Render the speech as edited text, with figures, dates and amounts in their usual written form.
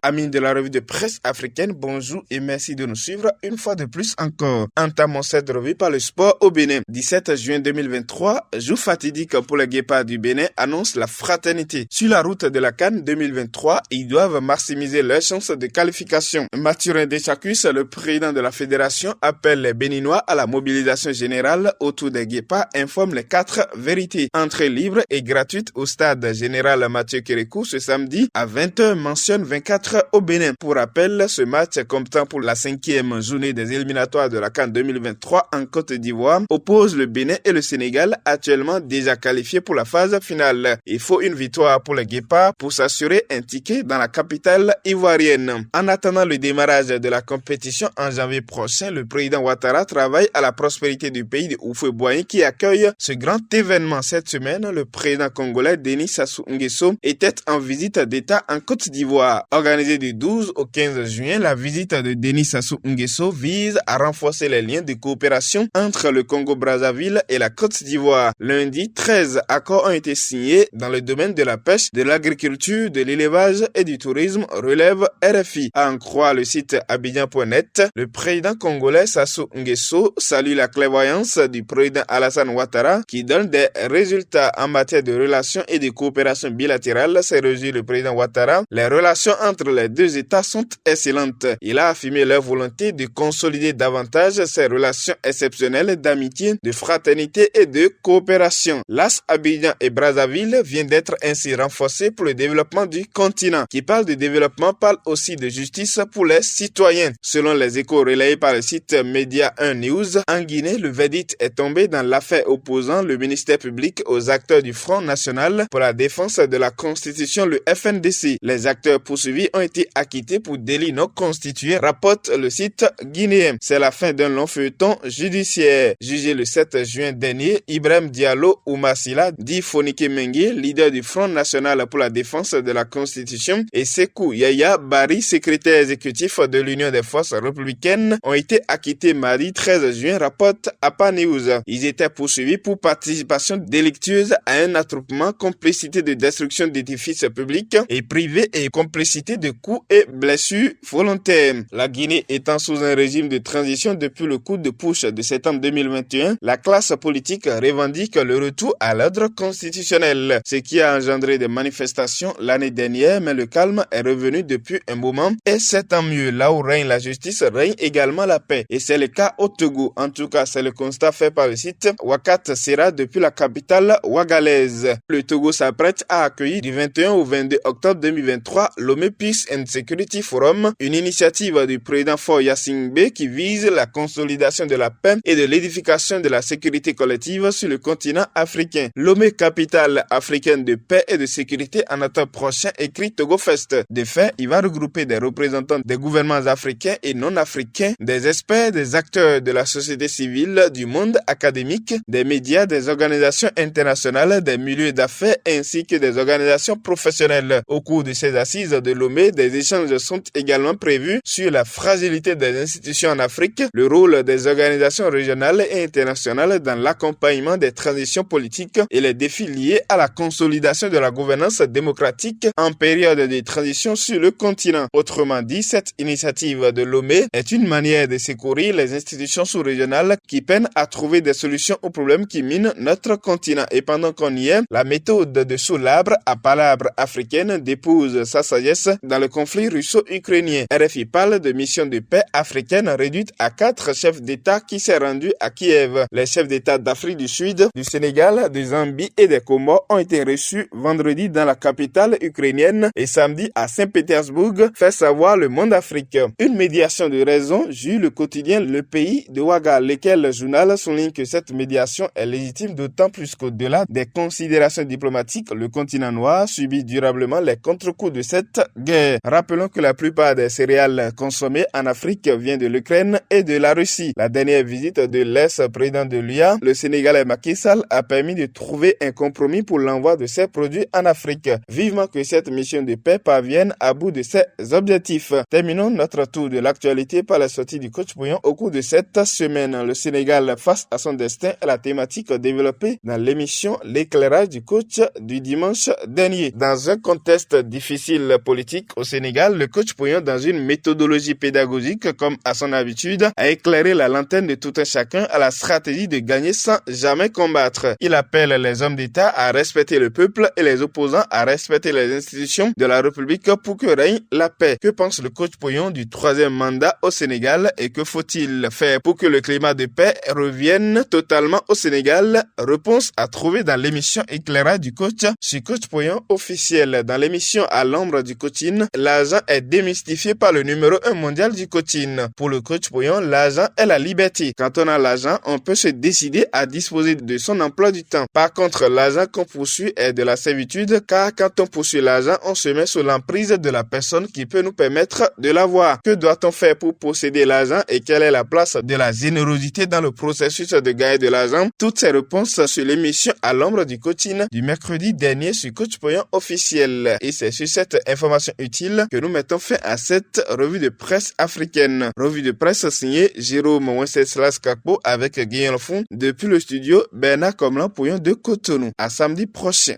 amis de la revue de presse africaine, bonjour et merci de nous suivre une fois de plus encore. Entamons cette revue par le sport au Bénin. 17 juin 2023, jour fatidique pour les guépards du Bénin, annonce la fraternité. Sur la route de la CAN 2023, ils doivent maximiser leurs chances de qualification. Mathurin Deschacus, le président de la fédération, appelle les Béninois à la mobilisation générale autour des guépards, informe les 4 vérités. Entrée libre et gratuite au stade général Mathieu Kérékou ce samedi à 20h, mentionne 24 au Bénin. Pour rappel, ce match comptant pour la 5e journée des éliminatoires de la CAN 2023 en Côte d'Ivoire oppose le Bénin et le Sénégal, actuellement déjà qualifiés pour la phase finale. Il faut une victoire pour les guépards pour s'assurer un ticket dans la capitale ivoirienne. En attendant le démarrage de la compétition en janvier prochain, le président Ouattara travaille à la prospérité du pays de Houphouët-Boigny qui accueille ce grand événement. Cette semaine, le président congolais Denis Sassou Nguesso était en visite d'État en Côte d'Ivoire. Organisée du 12 au 15 juin, la visite de Denis Sassou Nguesso vise à renforcer les liens de coopération entre le Congo-Brazzaville et la Côte d'Ivoire. Lundi, 13 accords ont été signés dans le domaine de la pêche, de l'agriculture, de l'élevage et du tourisme, relève RFI. À en croire le site abidjan.net, le président congolais Sassou Nguesso salue la clairvoyance du président Alassane Ouattara qui donne des résultats en matière de relations et de coopération bilatérale. C'est réjoui le président Ouattara. Les relations entre les deux États sont excellentes. Il a affirmé leur volonté de consolider davantage ces relations exceptionnelles d'amitié, de fraternité et de coopération. L'AS Abidjan et Brazzaville vient d'être ainsi renforcé pour le développement du continent. Qui parle de développement parle aussi de justice pour les citoyens. Selon les échos relayés par le site Média 1 News, en Guinée, le verdict est tombé dans l'affaire opposant le ministère public aux acteurs du Front National pour la défense de la Constitution, le FNDC. Les acteurs poursuivis ont été acquittés pour délits non constitués, rapporte le site guinéen. C'est la fin d'un long feuilleton judiciaire. Jugé le 7 juin dernier, Ibrahim Diallo Oumassila, dit Fonike Mengue, leader du Front National pour la défense de la Constitution, et Sekou Yaya Bari, secrétaire exécutif de l'Union des forces républicaines, ont été acquittés mardi 13 juin, rapporte APA News. Ils étaient poursuivis pour participation délictueuse à un attroupement, complicité de destruction d'édifices publics et privés et complicité de coups et blessures volontaires. La Guinée étant sous un régime de transition depuis le coup de push de septembre 2021, la classe politique revendique le retour à l'ordre constitutionnel, ce qui a engendré des manifestations l'année dernière, mais le calme est revenu depuis un moment et c'est tant mieux. Là où règne la justice, règne également la paix. Et c'est le cas au Togo. En tout cas, c'est le constat fait par le site Wakat Sera depuis la capitale ouagalaise. Le Togo s'apprête à accueillir du 21 au 22 octobre 2023 Lomé Peace and Security Forum, une initiative du président Faure Gnassingbé qui vise la consolidation de la paix et de l'édification de la sécurité collective sur le continent africain. Lomé, capitale africaine de paix et de sécurité en octobre prochain, écrit Togo Fest. De fait, il va regrouper des représentants des gouvernements africains et non africains, des experts, des acteurs de la société civile, du monde académique, des médias, des organisations internationales, des milieux d'affaires ainsi que des organisations professionnelles. Au cours de ces assises de Lomé, des échanges sont également prévus sur la fragilité des institutions en Afrique, le rôle des organisations régionales et internationales dans l'accompagnement des transitions politiques et les défis liés à la consolidation de la gouvernance démocratique en période de transition sur le continent. Autrement dit, cette initiative de Lomé est une manière de secourir les institutions sous-régionales qui peinent à trouver des solutions aux problèmes qui minent notre continent. Et pendant qu'on y est, la méthode de sous l'arbre à palabre africaine dépose sa sagesse dans le conflit russo-ukrainien. RFI parle de mission de paix africaine réduite à 4 chefs d'État qui s'est rendu à Kiev. Les chefs d'État d'Afrique du Sud, du Sénégal, de Zambie et des Comores ont été reçus vendredi dans la capitale ukrainienne et samedi à Saint-Pétersbourg, fait savoir le Monde Afrique. Une médiation de raison, jure le quotidien Le Pays de Ouaga, lequel le journal souligne que cette médiation est légitime d'autant plus qu'au-delà des considérations diplomatiques, le continent noir subit durablement les contre-coups de cette guerre. Rappelons que la plupart des céréales consommées en Afrique viennent de l'Ukraine et de la Russie. La dernière visite de l'ex-président de l'UA, le Sénégalais Macky Sall, a permis de trouver un compromis pour l'envoi de ces produits en Afrique. Vivement que cette mission de paix parvienne à bout de ses objectifs. Terminons notre tour de l'actualité par la sortie du coach Bouillon au cours de cette semaine. Le Sénégal face à son destin est la thématique développée dans l'émission L'éclairage du coach du dimanche dernier. Dans un contexte difficile politique au Sénégal, le coach Pouyon, dans une méthodologie pédagogique comme à son habitude, a éclairé la lanterne de tout un chacun à la stratégie de gagner sans jamais combattre. Il appelle les hommes d'État à respecter le peuple et les opposants à respecter les institutions de la République pour que règne la paix. Que pense le coach Pouyon du troisième mandat au Sénégal et que faut-il faire pour que le climat de paix revienne totalement au Sénégal? Réponse à trouver dans l'émission Éclairage du coach sur Coach Pouyon officiel. Dans l'émission À l'ombre du coaching, l'argent est démystifié par le numéro 1 mondial du coaching. Pour le coach Pouyon, l'argent est la liberté. Quand on a l'argent, on peut se décider à disposer de son emploi du temps. Par contre, l'argent qu'on poursuit est de la servitude, car quand on poursuit l'argent, on se met sous l'emprise de la personne qui peut nous permettre de l'avoir. Que doit-on faire pour posséder l'argent et quelle est la place de la générosité dans le processus de gagner de l'argent? Toutes ces réponses sur l'émission À l'ombre du coaching du mercredi dernier sur Coach Pouyon officiel. Et c'est sur cette information utile que nous mettons fin à cette revue de presse africaine. Revue de presse signée Jérôme Wenceslas Kakpo avec Guillaume Fond depuis le studio Bernard Comlan Pouyon de Cotonou. À samedi prochain.